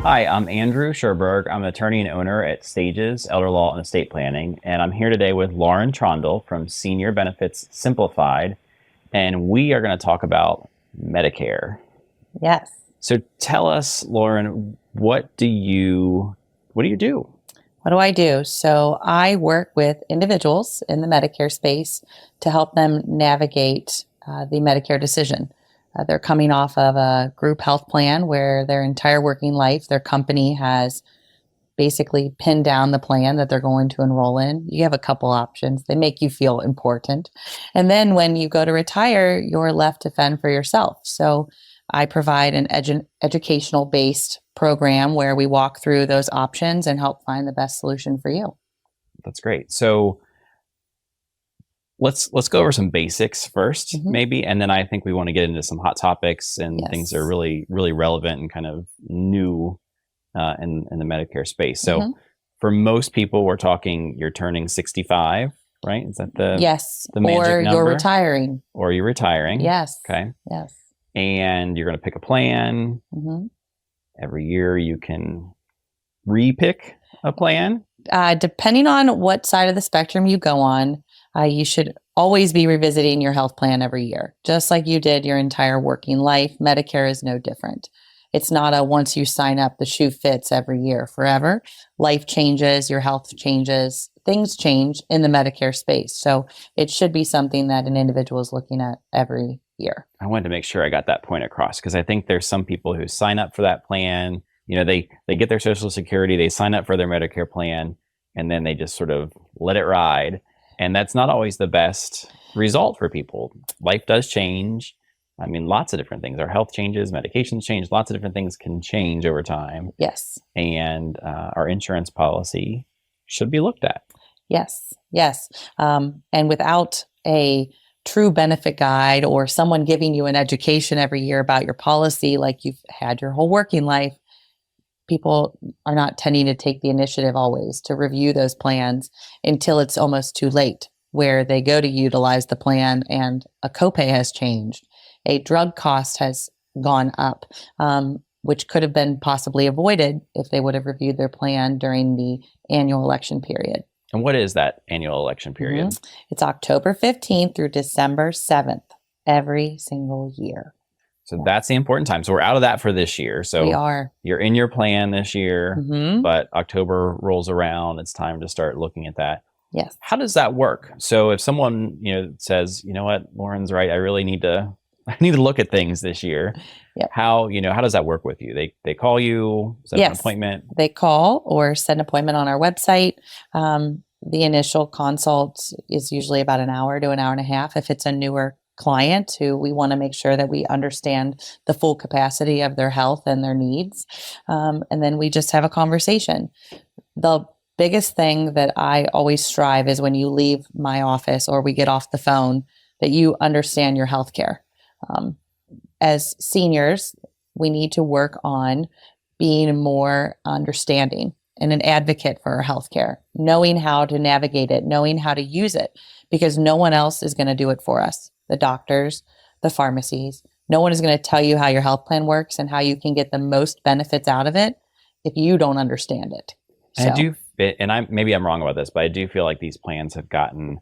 Hi, I'm Andrew Schierberg. I'm an attorney and owner at Stages, Elder Law and Estate Planning, and I'm here today with Lauren Trundle from Senior Benefits Simplified, and we are going to talk about Medicare. Yes. So tell us, Lauren, what do you do? What do I do? So I work with individuals in the Medicare space to help them navigate the Medicare decision. They're coming off of a group health plan where their entire working life, their company has basically pinned down the plan that they're going to enroll in. You have a couple options. They make you feel important. And then when you go to retire, you're left to fend for yourself. So I provide an educational based program where we walk through those options and help find the best solution for you. That's great. So let's go over some basics first, maybe, and then I think we want to get into some hot topics and things that are really, really relevant and kind of new in the Medicare space. So for most people, we're talking you're turning 65, right? Is that the the magic or number? you're retiring. Or you're retiring. Yes. Okay. Yes. And you're going to pick a plan. Every year you can re-pick a plan. Depending on what side of the spectrum you go on, you should always be revisiting your health plan every year, just like you did your entire working life. Medicare is no different. It's not a once you sign up, the shoe fits every year forever. Life changes, your health changes, things change in the Medicare space. So it should be something that an individual is looking at every year. I wanted to make sure I got that point across because I think there's some people who sign up for that plan. You know, they get their Social Security, they sign up for their Medicare plan, and then they just sort of let it ride. And that's not always the best result for people. Life does change. I mean, lots of different things. Our health changes, medications change, lots of different things can change over time. Yes. And our insurance policy should be looked at. Yes. Yes. And without a true benefit guide or someone giving you an education every year about your policy, like you've had your whole working life, people are not tending to take the initiative always to review those plans until it's almost too late, where they go to utilize the plan and a copay has changed. A drug cost has gone up, which could have been possibly avoided if they would have reviewed their plan during the annual election period. And what is that annual election period? It's October 15th through December 7th, every single year. So that's the important time. So we're out of that for this year. So we are. You're in your plan this year, but October rolls around. It's time to start looking at that. Yes. How does that work? So if someone, says, you know what, Lauren's right, I need to look at things this year. Yep. How does that work with you? They call you, set an appointment? They call or set an appointment on our website. The initial consult is usually about an hour to an hour and a half. If it's a newer client who we want to make sure that we understand the full capacity of their health and their needs. And then we just have a conversation. The biggest thing that I always strive is when you leave my office or we get off the phone, that you understand your health care. As seniors, we need to work on being more understanding and an advocate for our healthcare, knowing how to navigate it, knowing how to use it, because no one else is going to do it for us. The doctors, the pharmacies, no one is going to tell you how your health plan works and how you can get the most benefits out of it if you don't understand it. So. Maybe I'm wrong about this, but I do feel like these plans have gotten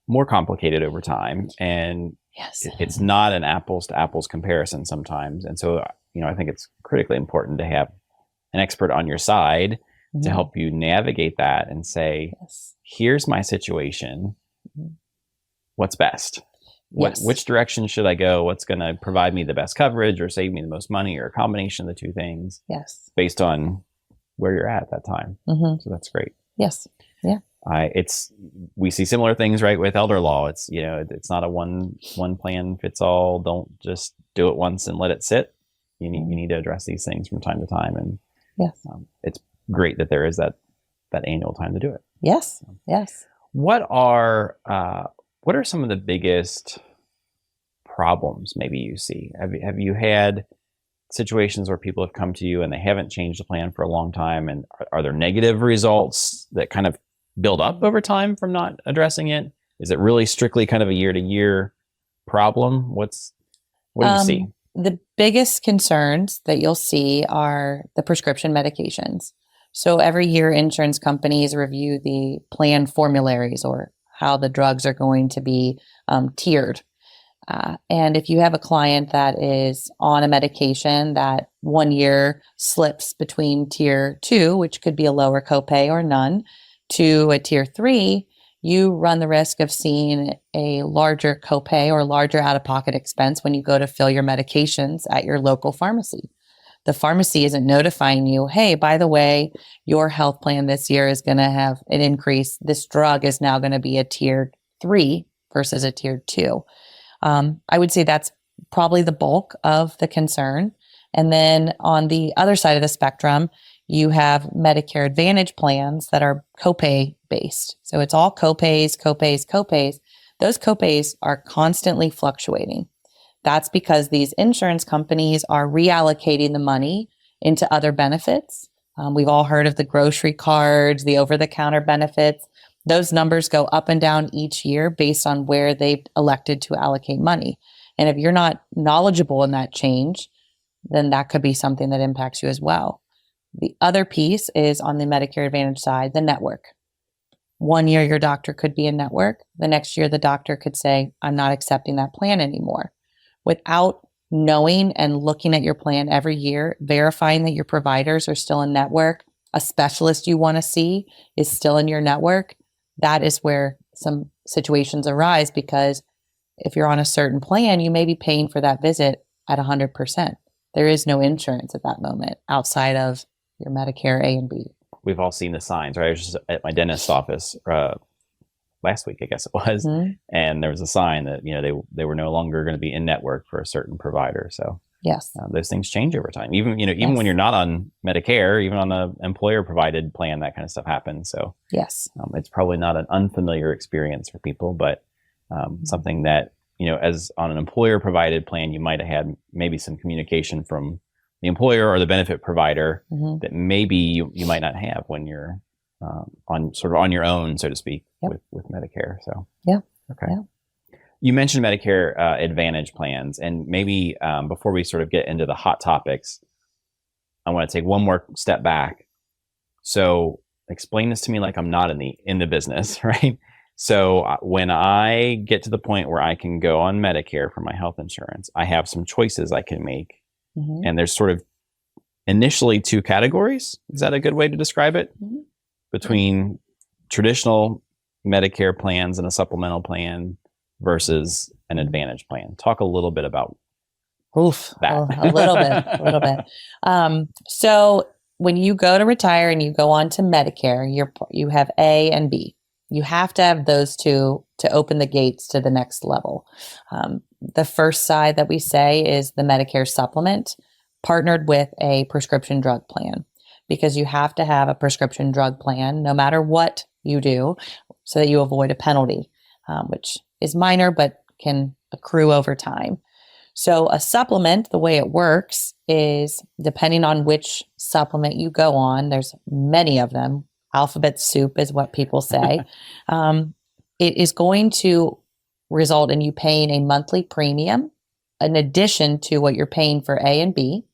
more complicated over time, and it's not an apples to apples comparison sometimes. And so, I think it's critically important to have an expert on your side to help you navigate that and say, here's my situation. What's best? Which direction should I go? What's going to provide me the best coverage or save me the most money, or a combination of the two things? Yes. Based on where you're at that time. So that's great. Yes. Yeah. We see similar things, right, with elder law. It's it's not a one plan fits all. Don't just do it once and let it sit. You need to address these things from time to time, and it's great that there is that annual time to do it. Yes. Yes. What are some of the biggest problems maybe you see? Have you had situations where people have come to you and they haven't changed the plan for a long time, and are there negative results that kind of build up over time from not addressing it? Is it really strictly kind of a year to year problem? What do you see? The biggest concerns that you'll see are the prescription medications. So every year, insurance companies review the plan formularies, or how the drugs are going to be tiered. And if you have a client that is on a medication that 1 year slips between tier 2, which could be a lower copay or none, to a tier 3, you run the risk of seeing a larger copay or larger out-of-pocket expense when you go to fill your medications at your local pharmacy. The pharmacy isn't notifying you, hey, by the way, your health plan this year is going to have an increase. This drug is now going to be a tier 3 versus a tier 2. I would say that's probably the bulk of the concern. And then on the other side of the spectrum, you have Medicare Advantage plans that are copay based. So it's all copays, copays, copays. Those copays are constantly fluctuating. That's because these insurance companies are reallocating the money into other benefits. We've all heard of the grocery cards, the over-the-counter benefits. Those numbers go up and down each year based on where they've elected to allocate money. And if you're not knowledgeable in that change, then that could be something that impacts you as well. The other piece is on the Medicare Advantage side, the network. 1 year, your doctor could be in network. The next year, the doctor could say, I'm not accepting that plan anymore. Without knowing and looking at your plan every year, verifying that your providers are still in network, a specialist you want to see is still in your network, that is where some situations arise, because if you're on a certain plan, you may be paying for that visit at 100%. There is no insurance at that moment outside of your Medicare A and B. We've all seen the signs, right? I was just at my dentist's office last week, I guess it was, and there was a sign that they were no longer going to be in network for a certain provider. So yes, those things change over time. Even when you're not on Medicare, even on an employer provided plan, that kind of stuff happens. So yes, it's probably not an unfamiliar experience for people, but something that as on an employer provided plan, you might have had maybe some communication from the employer or the benefit provider that maybe you might not have when you're on your own, so to speak, with Medicare. So okay. Yeah. You mentioned Medicare Advantage plans, and maybe before we sort of get into the hot topics, I want to take one more step back. So explain this to me like I'm not in the business, right? So when I get to the point where I can go on Medicare for my health insurance, I have some choices I can make. And there's sort of initially two categories. Is that a good way to describe it? Between traditional Medicare plans and a supplemental plan versus an Advantage plan. Talk a little bit about that. A little bit. So when you go to retire and you go on to Medicare, you have A and B. You have to have those two to open the gates to the next level. The first side that we say is the Medicare supplement partnered with a prescription drug plan, because you have to have a prescription drug plan no matter what you do so that you avoid a penalty, which is minor but can accrue over time. So a supplement, the way it works is depending on which supplement you go on, there's many of them. Alphabet soup is what people say. It is going to result in you paying a monthly premium in addition to what you're paying for A and B.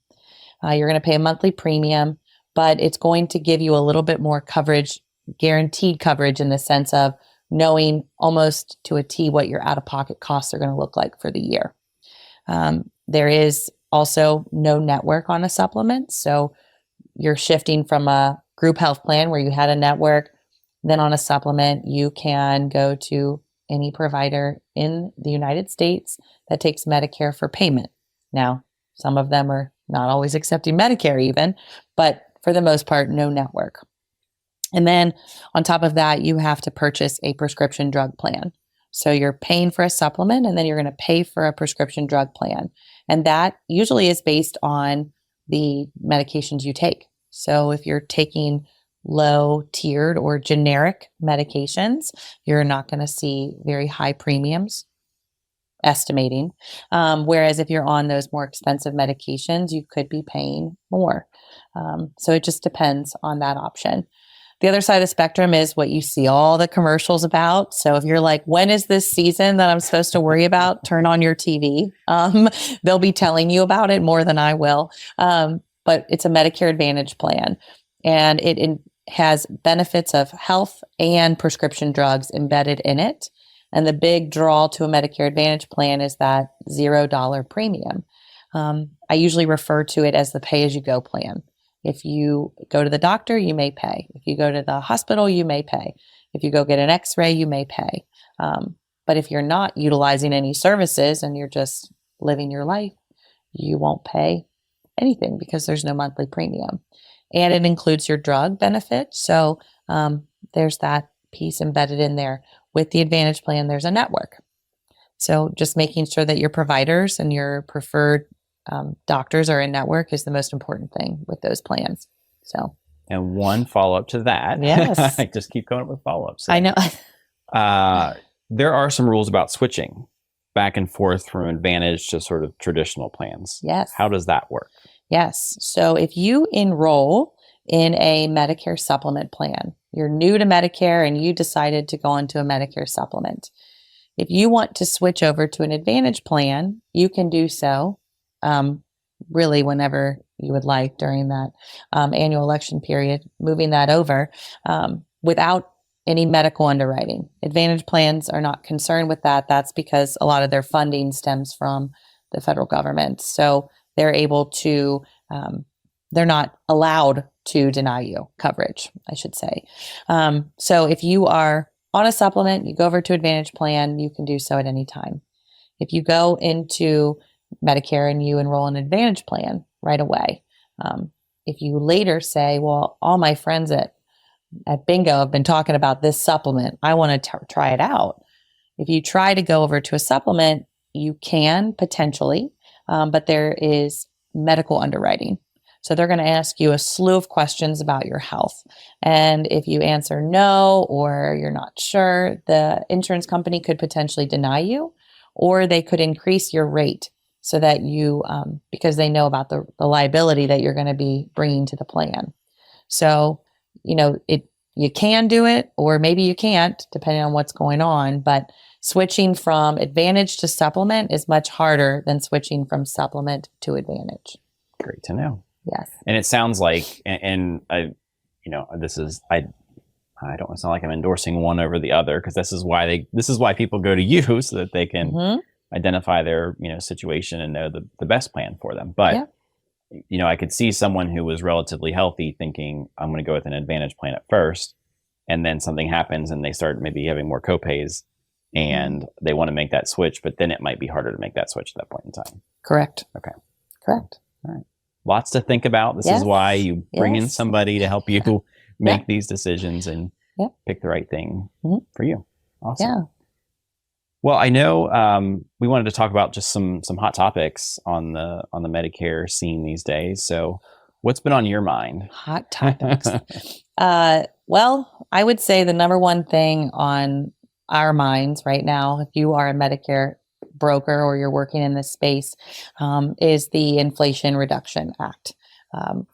You're going to pay a monthly premium, but it's going to give you a little bit more coverage, guaranteed coverage, in the sense of knowing almost to a T what your out-of-pocket costs are going to look like for the year. There is also no network on a supplement. So you're shifting from a group health plan where you had a network, then on a supplement, you can go to any provider in the United States that takes Medicare for payment. Now, some of them are not always accepting Medicare even, but for the most part, no network. And then on top of that, you have to purchase a prescription drug plan. So you're paying for a supplement, and then you're going to pay for a prescription drug plan. And that usually is based on the medications you take. So if you're taking low tiered or generic medications, you're not going to see very high premiums, estimating. Whereas if you're on those more expensive medications, you could be paying more. So it just depends on that option. The other side of the spectrum is what you see all the commercials about. So if you're like, when is this season that I'm supposed to worry about? Turn on your TV. They'll be telling you about it more than I will. But it's a Medicare Advantage plan, and it has benefits of health and prescription drugs embedded in it. And the big draw to a Medicare Advantage plan is that $0 premium. I usually refer to it as the pay-as-you-go plan. If you go to the doctor, you may pay. If you go to the hospital, you may pay. If you go get an x-ray, you may pay. But if you're not utilizing any services and you're just living your life, you won't pay anything because there's no monthly premium. And it includes your drug benefit. So there's that piece embedded in there. With the Advantage plan, there's a network. So just making sure that your providers and your preferred doctors are in network is the most important thing with those plans. So, and one follow-up to that. Yes. I just keep coming up with follow-ups. I know. There are some rules about switching back and forth from Advantage to sort of traditional plans. Yes. How does that work? Yes. So if you enroll in a Medicare supplement plan, you're new to Medicare and you decided to go into a Medicare supplement. If you want to switch over to an Advantage plan, you can do so really whenever you would like during that annual election period, moving that over without any medical underwriting. Advantage plans are not concerned with that. That's because a lot of their funding stems from the federal government. So they're able to, they're not allowed to deny you coverage, I should say. So if you are on a supplement, you go over to Advantage plan, you can do so at any time. If you go into Medicare and you enroll in an Advantage plan right away, if you later say, well, all my friends at Bingo have been talking about this supplement, I want to try it out. If you try to go over to a supplement, you can potentially, but there is medical underwriting. So they're going to ask you a slew of questions about your health. And if you answer no, or you're not sure, the insurance company could potentially deny you, or they could increase your rate so that you, because they know about the liability that you're going to be bringing to the plan. So, you can do it, or maybe you can't, depending on what's going on. But switching from Advantage to supplement is much harder than switching from supplement to Advantage. Great to know. Yes. And it sounds like, and I don't want to sound like I'm endorsing one over the other, because this is why people go to you, so that they can identify their, situation and know the best plan for them. But, I could see someone who was relatively healthy thinking, I'm going to go with an Advantage plan at first, and then something happens and they start maybe having more copays and they want to make that switch, but then it might be harder to make that switch at that point in time. Correct. Okay. Correct. All right. Lots to think about. This is why you bring in somebody to help you make these decisions and pick the right thing for you. Awesome. Yeah. Well, I know we wanted to talk about just some hot topics on the Medicare scene these days. So what's been on your mind? Hot topics. Well, I would say the number one thing on our minds right now, if you are a Medicare broker or you're working in this space, is the Inflation Reduction Act.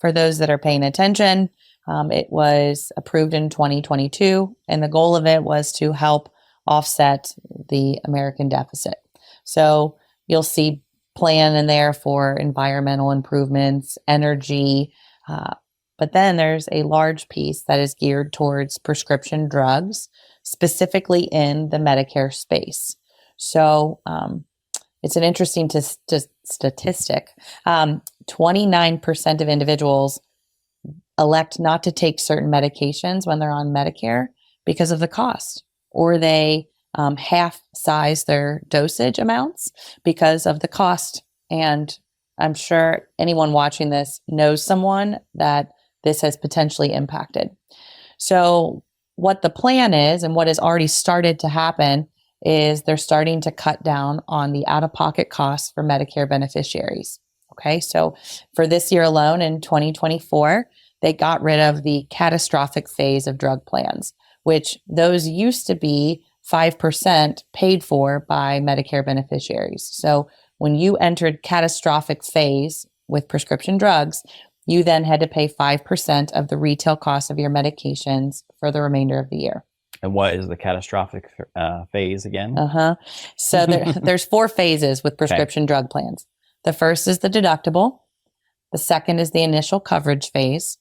For those that are paying attention, it was approved in 2022, and the goal of it was to help offset the American deficit. So you'll see plan in there for environmental improvements, energy, but then there's a large piece that is geared towards prescription drugs, specifically in the Medicare space. So it's an interesting statistic. 29% of individuals elect not to take certain medications when they're on Medicare because of the cost, or they half size their dosage amounts because of the cost. And I'm sure anyone watching this knows someone that this has potentially impacted. So what the plan is, and what has already started to happen, is they're starting to cut down on the out-of-pocket costs for Medicare beneficiaries. Okay, so for this year alone, in 2024, they got rid of the catastrophic phase of drug plans, which those used to be 5% paid for by Medicare beneficiaries. So when you entered catastrophic phase with prescription drugs, You then had to pay 5% of the retail cost of your medications for the remainder of the year. And what is the catastrophic phase again? So there's 4 phases with prescription drug plans. The first is the deductible. The second is the initial coverage phase.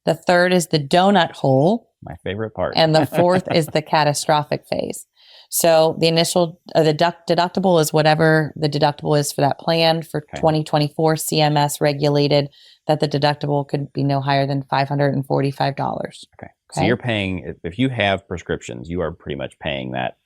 The third is the donut hole. My favorite part. And the fourth is the catastrophic phase. So the initial, the deductible is whatever the deductible is for that plan. For 2024, CMS regulated that the deductible could be no higher than $545. Okay. So you're paying, if you have prescriptions, you are pretty much paying that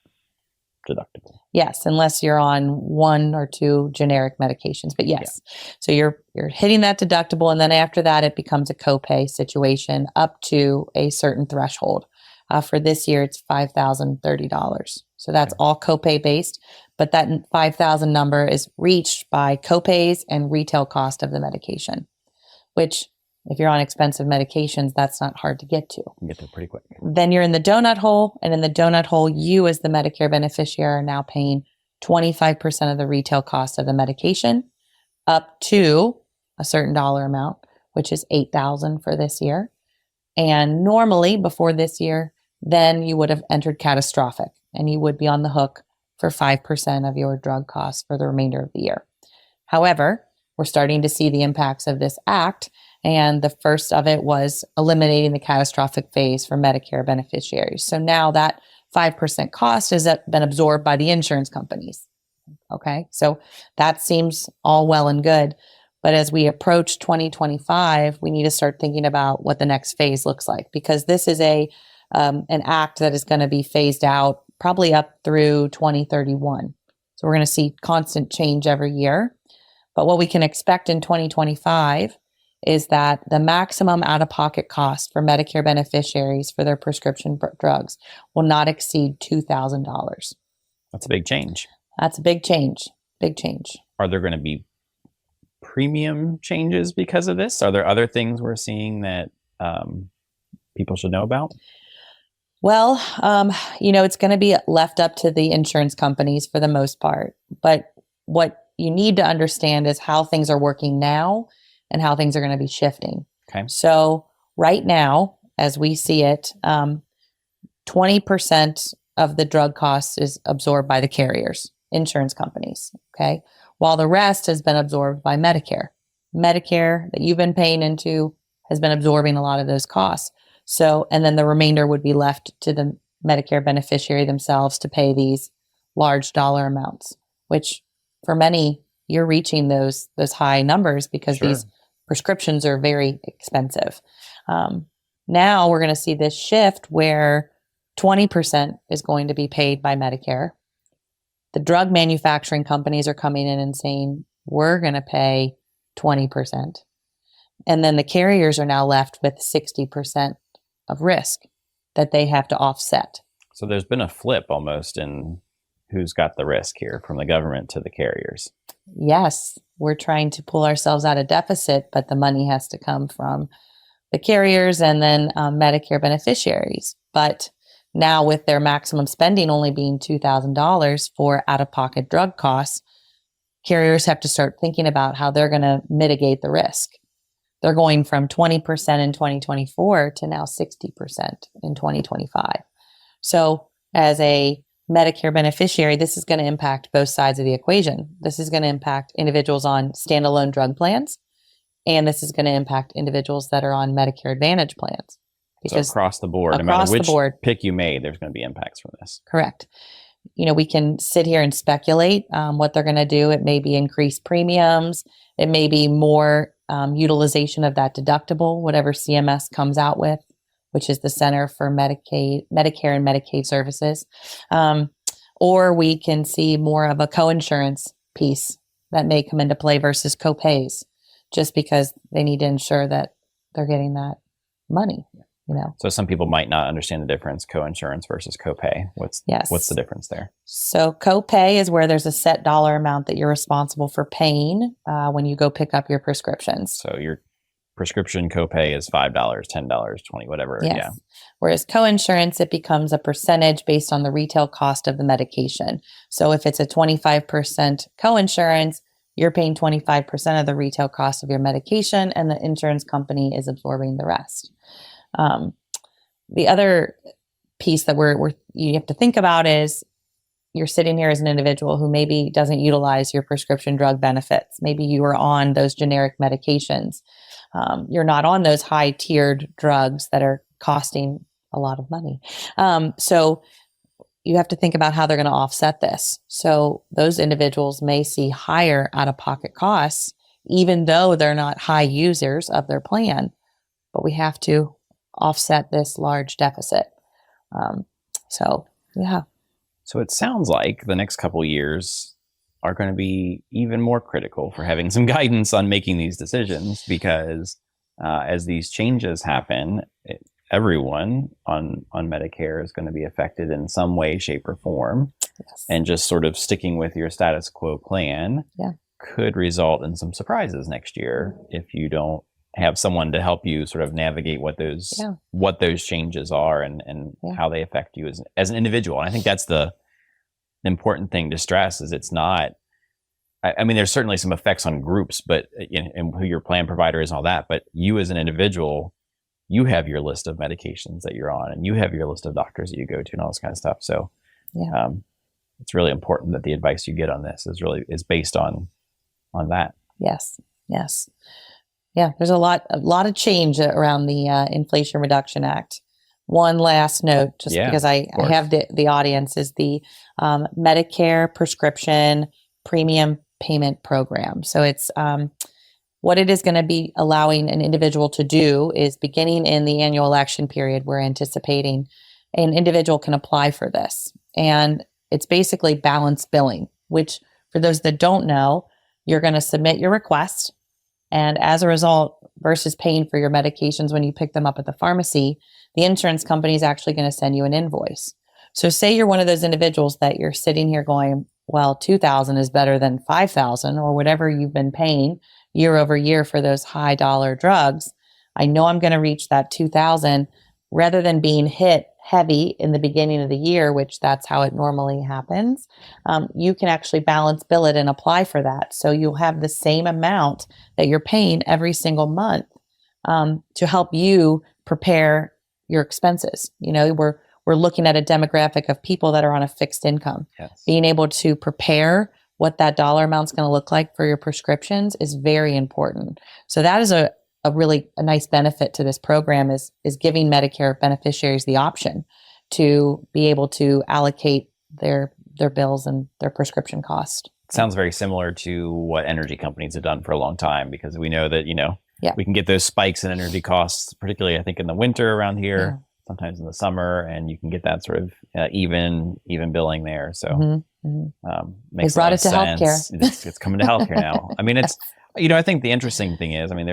deductible. Yes, unless you're on 1 or 2 generic medications. But yes, so you're hitting that deductible, and then after that, it becomes a copay situation up to a certain threshold. For this year, it's $5,030. So that's all copay based, but that 5,000 number is reached by copays and retail cost of the medication, which if you're on expensive medications, that's not hard to get to. You can get there pretty quick. Then you're in the donut hole, and in the donut hole, you as the Medicare beneficiary are now paying 25% of the retail cost of the medication up to a certain dollar amount, which is $8,000 for this year. And normally before this year, then you would have entered catastrophic and you would be on the hook for 5% of your drug costs for the remainder of the year. However, we're starting to see the impacts of this act. And the first of it was eliminating the catastrophic phase for Medicare beneficiaries. So now that 5% cost has been absorbed by the insurance companies. Okay, so that seems all well and good. But as we approach 2025, we need to start thinking about what the next phase looks like, because this is an act that is going to be phased out probably up through 2031. So we're going to see constant change every year. But what we can expect in 2025 is that the maximum out-of-pocket cost for Medicare beneficiaries for their prescription drugs will not exceed $2,000. That's a big change. That's a big change. Big change. Are there going to be premium changes because of this? Are there other things we're seeing that people should know about? Well, it's going to be left up to the insurance companies for the most part. But what you need to understand is how things are working now and how things are going to be shifting. Okay. So right now, as we see it, 20% of the drug costs is absorbed by the carriers, insurance companies. Okay. While the rest has been absorbed by Medicare. Medicare that you've been paying into has been absorbing a lot of those costs. So, and then the remainder would be left to the Medicare beneficiary themselves to pay these large dollar amounts, which for many, you're reaching those high numbers because these prescriptions are very expensive. Now we're going to see this shift where 20% is going to be paid by Medicare. The drug manufacturing companies are coming in and saying, we're going to pay 20%. And then the carriers are now left with 60% of risk that they have to offset. So there's been a flip almost in who's got the risk here, from the government to the carriers. Yes, we're trying to pull ourselves out of deficit, but the money has to come from the carriers and then Medicare beneficiaries. But now with their maximum spending only being $2,000 for out-of-pocket drug costs, carriers have to start thinking about how they're going to mitigate the risk. They're going from 20% in 2024 to now 60% in 2025. So as a Medicare beneficiary, this is going to impact both sides of the equation. This is going to impact individuals on standalone drug plans, and this is going to impact individuals that are on Medicare Advantage plans. Because so across the board, no matter which pick you made, there's going to be impacts from this. Correct. We can sit here and speculate what they're going to do. It may be increased premiums. It may be more utilization of that deductible, whatever CMS comes out with, which is the Center for Medicare and Medicaid Services. Or we can see more of a coinsurance piece that may come into play versus copays, just because they need to ensure that they're getting that money. So some people might not understand the difference, coinsurance versus copay. What's the difference there? So copay is where there's a set dollar amount that you're responsible for paying when you go pick up your prescriptions. So your prescription copay is $5, $10, $20, whatever. Yes. Yeah. Whereas coinsurance, it becomes a percentage based on the retail cost of the medication. So if it's a 25% coinsurance, you're paying 25% of the retail cost of your medication, and the insurance company is absorbing the rest. The other piece that you have to think about is you're sitting here as an individual who maybe doesn't utilize your prescription drug benefits. Maybe you are on those generic medications. You're not on those high tiered drugs that are costing a lot of money. So you have to think about how they're going to offset this. So those individuals may see higher out-of-pocket costs, even though they're not high users of their plan, but we have to offset this large deficit. Yeah. So it sounds like the next couple of years are going to be even more critical for having some guidance on making these decisions, because as these changes happen, everyone on Medicare is going to be affected in some way, shape, or form. Yes. And just sort of sticking with your status quo plan could result in some surprises next year if you don't have someone to help you sort of navigate what those changes are and how they affect you as an individual. And I think that's the important thing to stress is it's not, I mean, there's certainly some effects on groups, but and who your plan provider is and all that, but you as an individual, you have your list of medications that you're on and you have your list of doctors that you go to and all this kind of stuff. So it's really important that the advice you get on this is based on that. Yes. Yeah, there's a lot of change around the Inflation Reduction Act. One last note, just because I have the audience, is the Medicare Prescription Premium Payment Program. So it's what it is going to be allowing an individual to do is, beginning in the annual election period, we're anticipating an individual can apply for this. And it's basically balance billing, which for those that don't know, you're going to submit your request. And as a result, versus paying for your medications when you pick them up at the pharmacy, the insurance company is actually going to send you an invoice. So say you're one of those individuals that you're sitting here going, well, $2,000 is better than $5,000 or whatever you've been paying year over year for those high dollar drugs. I know I'm going to reach that $2,000 rather than being hit heavy in the beginning of the year, which that's how it normally happens. You can actually balance bill it and apply for that. So you'll have the same amount that you're paying every single month to help you prepare your expenses. You know, we're looking at a demographic of people that are on a fixed income. Yes. Being able to prepare what that dollar amount's going to look like for your prescriptions is very important. So that is a really nice benefit to this program is giving Medicare beneficiaries the option to be able to allocate their bills and their prescription cost. It sounds very similar to what energy companies have done for a long time, because we know that, we can get those spikes in energy costs, particularly I think in the winter around here, sometimes in the summer, and you can get that sort of even billing there. So makes they brought a it to sense. healthcare. It's coming to healthcare now. I mean, it's, I think the interesting thing is, I mean,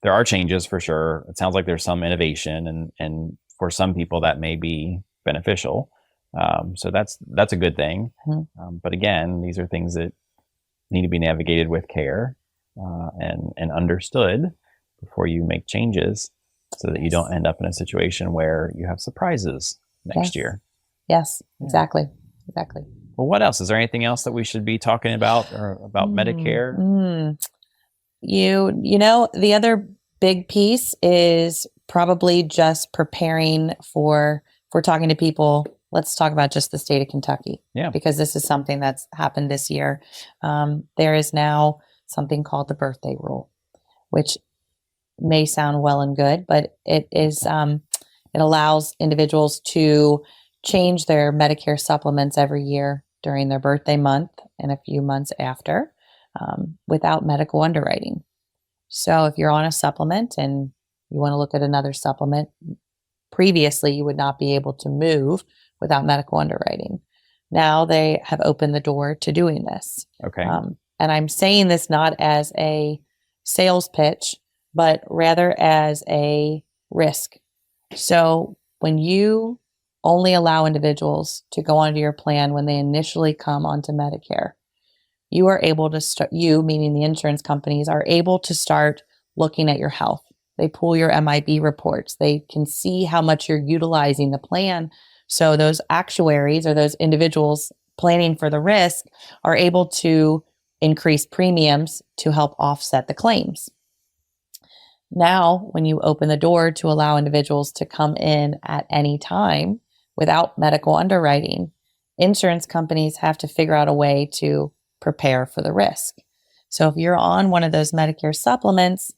there are changes for sure. It sounds like there's some innovation, and for some people that may be beneficial. So that's a good thing. But again, these are things that need to be navigated with care and understood before you make changes, so that you don't end up in a situation where you have surprises next year. Yes, exactly. Well, what else? Is there anything else that we should be talking about or about Medicare? The other big piece is probably just preparing for, if we're talking to people, let's talk about just the state of Kentucky. Yeah. Because this is something that's happened this year. There is now something called the birthday rule, which may sound well and good, but it is, it allows individuals to change their Medicare supplements every year during their birthday month and a few months after. Without medical underwriting. So if you're on a supplement and you want to look at another supplement, previously you would not be able to move without medical underwriting. Now they have opened the door to doing this. Okay. And I'm saying this not as a sales pitch, but rather as a risk. So when you only allow individuals to go onto your plan when they initially come onto Medicare, you are able to start, meaning the insurance companies, are able to start looking at your health. They pull your MIB reports. They can see how much you're utilizing the plan. So those actuaries or those individuals planning for the risk are able to increased premiums to help offset the claims. Now, when you open the door to allow individuals to come in at any time without medical underwriting, insurance companies have to figure out a way to prepare for the risk. So if you're on one of those Medicare supplements,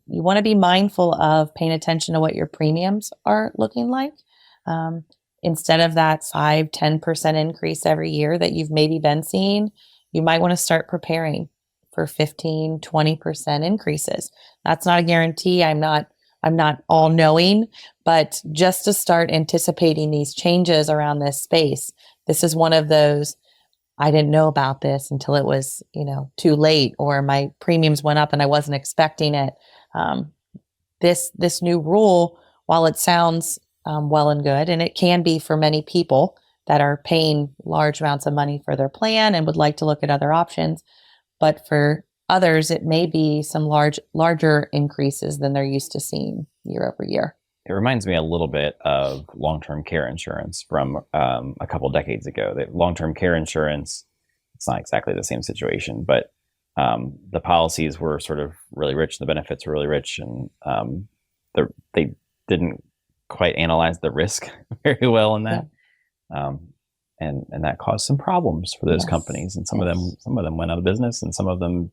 you want to be mindful of paying attention to what your premiums are looking like. Instead of that 5-10% increase every year that you've maybe been seeing, you might want to start preparing for 15-20% increases. That's not a guarantee. I'm not all knowing, but just to start anticipating these changes around this space. This is one of those, I didn't know about this until it was, too late, or my premiums went up and I wasn't expecting it. This new rule, while it sounds well and good, and it can be for many people that are paying large amounts of money for their plan and would like to look at other options, but for others, it may be some larger increases than they're used to seeing year over year. It reminds me a little bit of long-term care insurance from a couple decades ago. That long-term care insurance, it's not exactly the same situation, but the policies were sort of really rich, the benefits were really rich, and they didn't quite analyze the risk very well in that. Yeah. And that caused some problems for those companies, and some of them went out of business, and some of them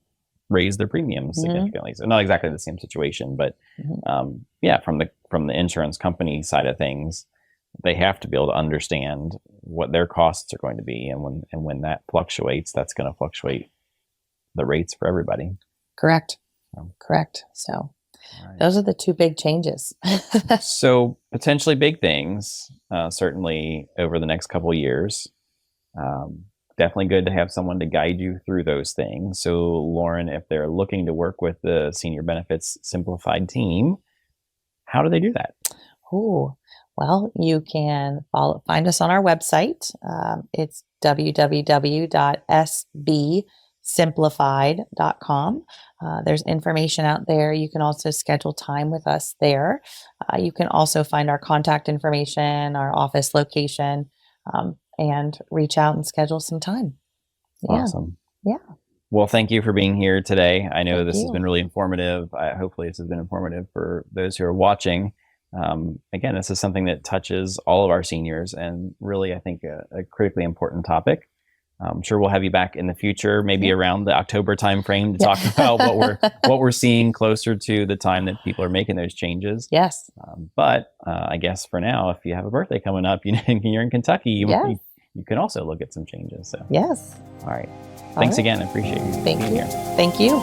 raised their premiums significantly. So not exactly the same situation, but from the insurance company side of things, they have to be able to understand what their costs are going to be, and when that fluctuates, that's going to fluctuate the rates for everybody. Correct. Correct. So those are the two big changes. So potentially big things, certainly over the next couple of years. Definitely good to have someone to guide you through those things. So Lauren, if they're looking to work with the Senior Benefits Simplified team, how do they do that? Oh, well, you can find us on our website. It's www.sbsimplified.com. There's information out there. You can also schedule time with us there. You can also find our contact information, our office location, and reach out and schedule some time. Yeah. Awesome. Yeah. Well, thank you for being here today. I know this has been really informative. Hopefully this has been informative for those who are watching. Again, this is something that touches all of our seniors, and really, I think, a critically important topic. I'm sure we'll have you back in the future, maybe around the October timeframe, to talk about what we're seeing closer to the time that people are making those changes. Yes. But I guess for now, if you have a birthday coming up, you're in Kentucky, you can also look at some changes. So yes. All right. Thanks again. I appreciate you being here. Thank you.